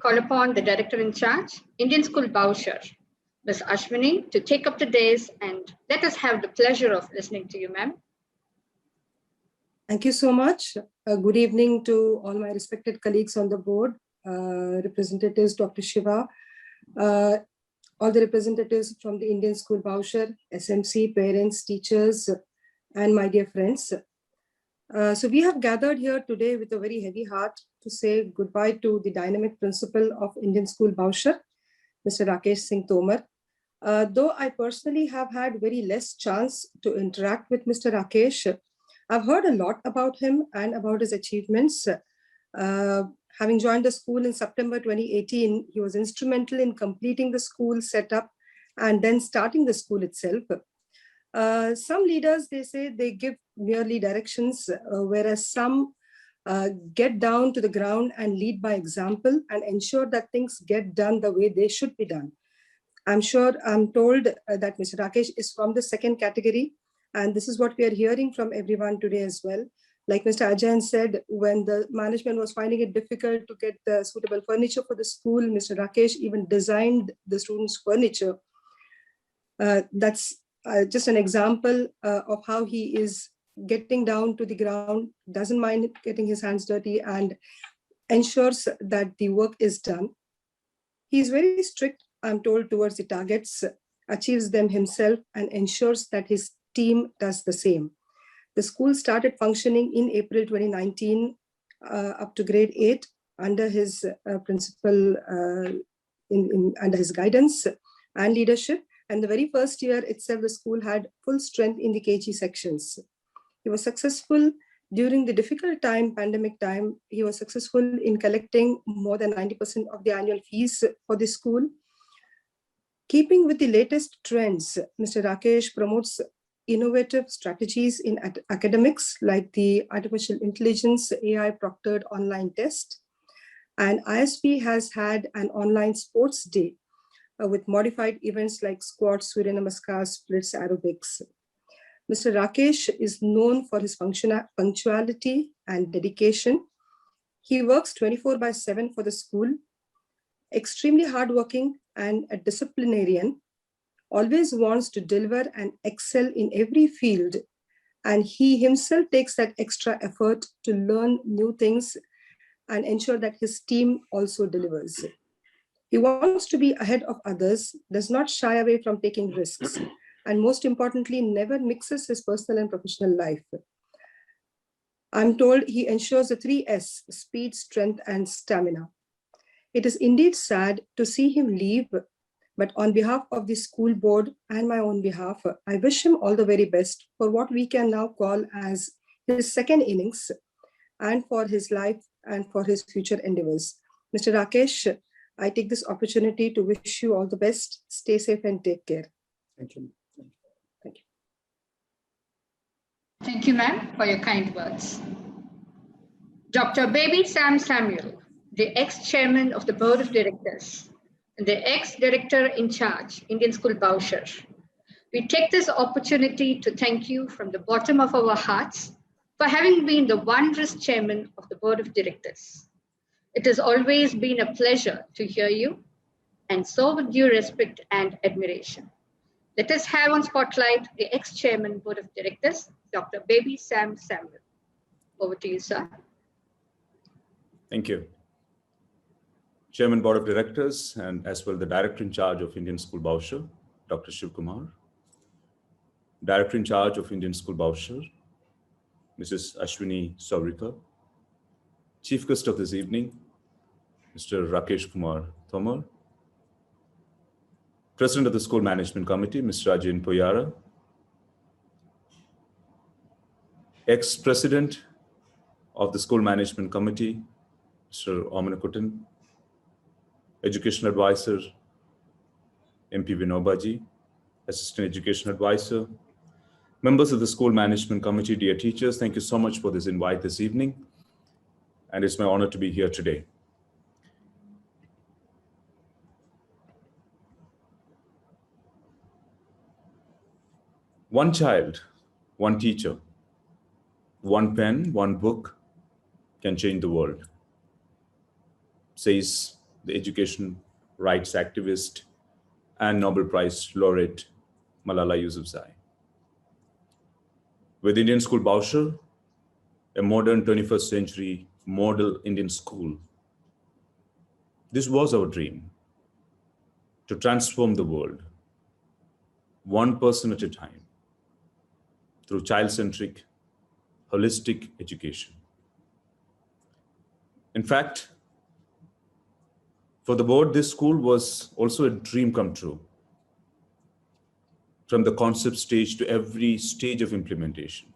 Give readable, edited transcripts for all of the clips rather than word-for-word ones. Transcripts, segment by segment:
call upon the Director in Charge, Indian School Bousher, Ms. Ashwini, to take up the days, and let us have the pleasure of listening to you, ma'am. Thank you so much. Good evening to all my respected colleagues on the board, representatives, Dr. Shiva, all the representatives from the Indian School Bousher, SMC, parents, teachers, and my dear friends. So we have gathered here today with a very heavy heart to say goodbye to the dynamic principal of Indian School Bousher, Mr. Rakesh Singh Tomar. Though I personally have had very less chance to interact with Mr. Rakesh, I've heard a lot about him and about his achievements. Having joined the school in September 2018, he was instrumental in completing the school setup and then starting the school itself. Some leaders, they say they give merely directions, whereas some get down to the ground and lead by example and ensure that things get done the way they should be done. I'm told that Mr. Rakesh is from the second category, and this is what we are hearing from everyone today as well. Like Mr. Ajayan said, when the management was finding it difficult to get the suitable furniture for the school, Mr. Rakesh even designed the students' furniture. That's just an example of how he is getting down to the ground, doesn't mind getting his hands dirty, and ensures that the work is done. He's very strict, I'm told, towards the targets, achieves them himself, and ensures that his team does the same. The school started functioning in April 2019 up to grade 8 under his principal, under his guidance and leadership. And the very first year itself, the school had full strength in the KG sections. He was successful during the difficult time, pandemic time. He was successful in collecting more than 90% of the annual fees for the school. Keeping with the latest trends, Mr. Rakesh promotes innovative strategies in academics like the artificial intelligence AI proctored online test. And ISP has had an online sports day with modified events like squats, Surya Namaskar, splits, aerobics. Mr. Rakesh is known for his punctuality and dedication. He works 24/7 for the school, extremely hardworking and a disciplinarian, always wants to deliver and excel in every field. And he himself takes that extra effort to learn new things and ensure that his team also delivers. He wants to be ahead of others, does not shy away from taking risks, and most importantly, never mixes his personal and professional life. I'm told he ensures the 3S, speed, strength, and stamina. It is indeed sad to see him leave, but on behalf of the school board and my own behalf, I wish him all the very best for what we can now call as his second innings, and for his life and for his future endeavors. Mr. Rakesh, I take this opportunity to wish you all the best. Stay safe and take care. Thank you. Thank you. Thank you, ma'am, for your kind words. Dr. Baby Sam Samuel, the ex-chairman of the Board of Directors and the ex-director in charge, Indian School Bousher. We take this opportunity to thank you from the bottom of our hearts for having been the wondrous chairman of the Board of Directors. It has always been a pleasure to hear you, and so with due respect and admiration. Let us have on spotlight the ex-chairman Board of Directors, Dr. Baby Sam Samuel. Over to you, sir. Thank you. Chairman Board of Directors and as well the Director in charge of Indian School Bousher, Dr. Shiv Kumar. Director in charge of Indian School Bousher, Mrs. Ashwini Saurika. Chief guest of this evening, Mr. Rakesh Kumar Tomar. President of the School Management Committee, Mr. Ajin Poyara. Ex-President of the School Management Committee, Mr. Omanakuttan. Education Advisor, MP Vinobaji. Assistant Education Advisor. Members of the School Management Committee, dear teachers, thank you so much for this invite this evening. And it's my honor to be here today. One child, one teacher, one pen, one book can change the world, says the education rights activist and Nobel Prize laureate Malala Yousafzai. With Indian School Bousher, a modern 21st century model Indian school, this was our dream, to transform the world, one person at a time, through child-centric, holistic education. In fact, for the board, this school was also a dream come true, from the concept stage to every stage of implementation.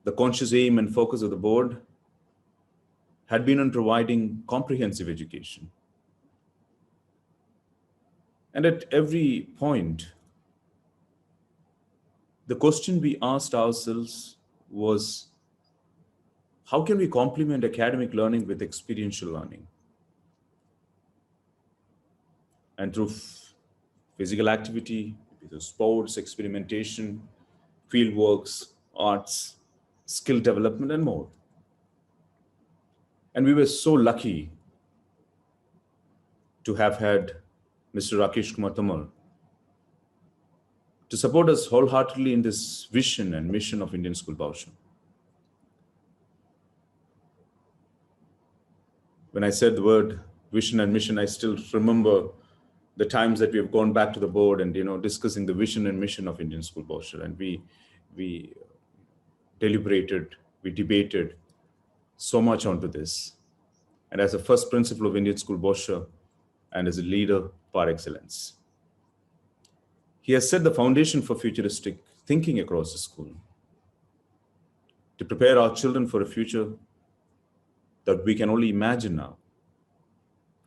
The conscious aim and focus of the board had been on providing comprehensive education. And at every point, the question we asked ourselves was, how can we complement academic learning with experiential learning? And through physical activity, through sports, experimentation, field works, arts, skill development, and more. And we were so lucky to have had Mr. Rakesh Kumar Tamar to support us wholeheartedly in this vision and mission of Indian School Bousher. When I said the word vision and mission, I still remember the times that we have gone back to the board and discussing the vision and mission of Indian School Bousher, and we deliberated, we debated so much onto this. And as a first principle of Indian School Bousher and as a leader par excellence, he has set the foundation for futuristic thinking across the school to prepare our children for a future that we can only imagine now,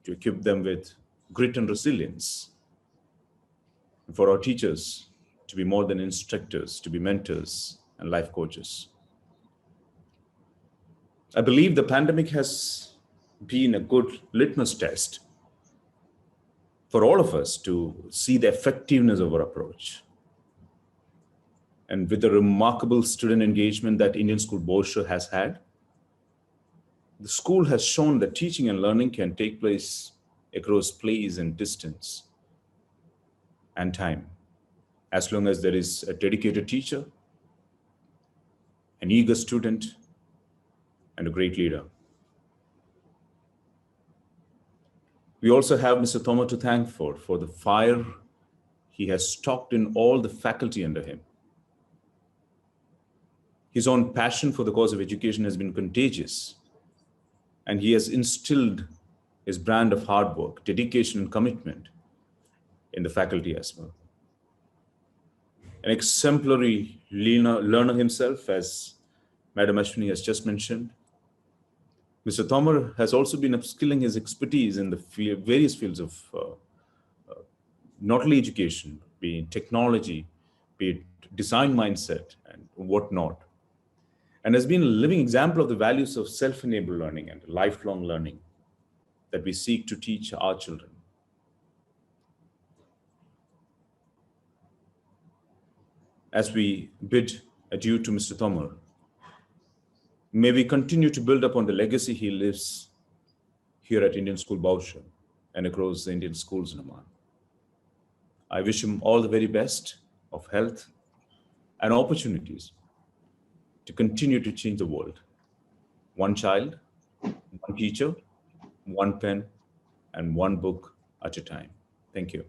to equip them with grit and resilience, and for our teachers to be more than instructors, to be mentors and life coaches. I believe the pandemic has been a good litmus test for all of us to see the effectiveness of our approach. And with the remarkable student engagement that Indian School Bousher has had, the school has shown that teaching and learning can take place across place and distance and time, as long as there is a dedicated teacher, an eager student, and a great leader. We also have Mr. Thoma to thank for the fire he has stoked in all the faculty under him. His own passion for the cause of education has been contagious, and he has instilled his brand of hard work, dedication, and commitment in the faculty as well. An exemplary learner himself, as Madam Ashwini has just mentioned, Mr. Thomar has also been upskilling his expertise in the various fields of not only education, be it technology, be it design mindset, and whatnot, and has been a living example of the values of self-enabled learning and lifelong learning that we seek to teach our children. As we bid adieu to Mr. Thomar, may we continue to build upon the legacy he lives here at Indian School Bousher and across the Indian schools in Oman. I wish him all the very best of health and opportunities to continue to change the world. One child, one teacher, one pen, and one book at a time. Thank you.